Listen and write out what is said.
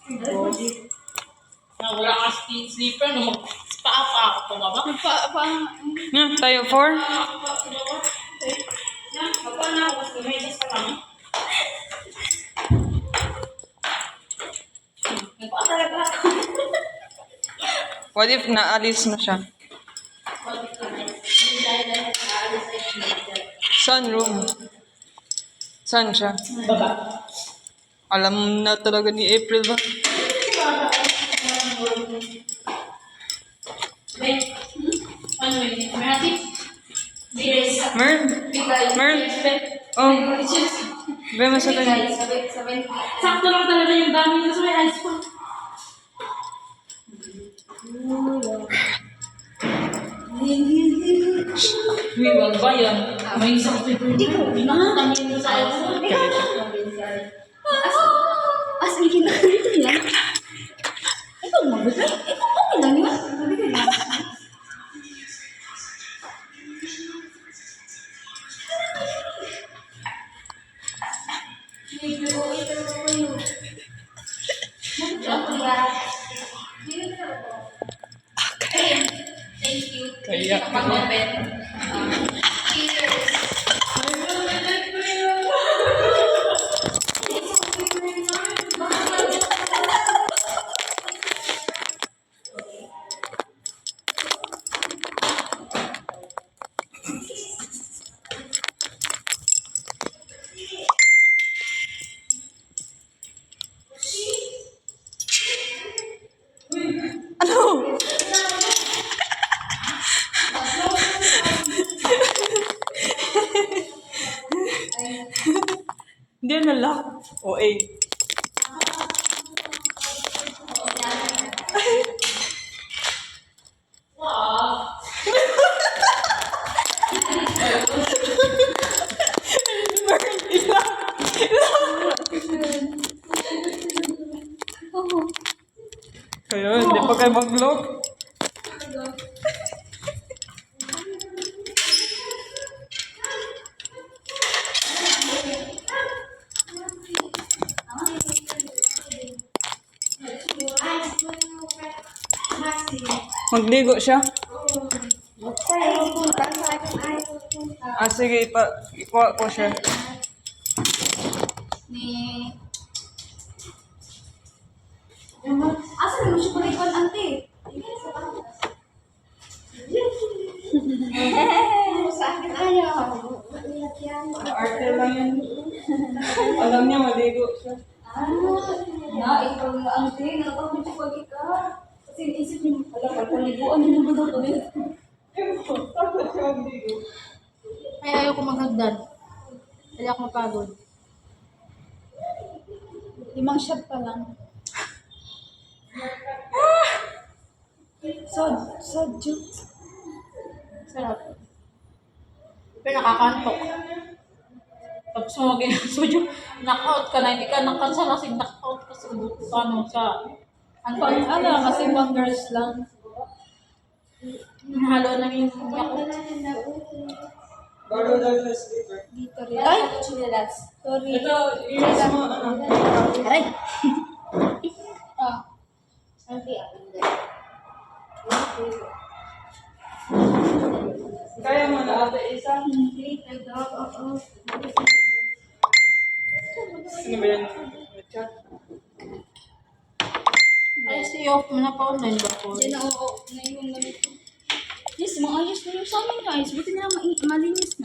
Wala ka sleeper, no? Pa ako pa ba? Tayo 4? What if naalis na siya? Saan room? Saan siya? Baba. Alam na talaga ni April ba? Ano yun? Merati? Merl? Merl? Oh, ba masakit? Sakto lang talaga yung dami nyo sa may ice cream. Wag ba yan? May isang hindi ko. Nakatangin mo sa ice cream. As in, kinakalito yan. Ikaw magbigay. Ikaw okay lang yun. Magbigay lang. Thank you. Kaya. Cheers. Ano? Hindi na lock. O eh. Kaya hindi pa kayo mag-lock. Magligo siya. Sige, ikuha ko siya. Asa na mo siya palikon, ante? Sa akin ayaw. Arte lang yan. Alam niya, maligo siya. Na, ikaw na ante. Nakapagod siya pag ikaw. Kasi isip niyo, wala pa paliguan niyo naman ako ulit. Takot siya magligo. Ay, ayoko maghagdan. Kaya ako mapagod. 5 shot pa lang. Sodyo. Sarap. Pero nakakantok. Tapos mo mag-inasuyo, knockout ka na, hindi ka nakasalasing knockout ka sa Ano, kasi 1 girls lang. halo na yung knockout. Bago daw na sleeper. Dito rin. Ay! Sorry. Ito, yung sa mga ano. Aray! Ah. Ante, Kaya mo na ate isa. Sino ba yan? Chat? Ay, si off mo na pa online ba po? Hindi na oo. Ngayon lang ito. Yes, maayos na yung sa amin guys. Buti na malinis na.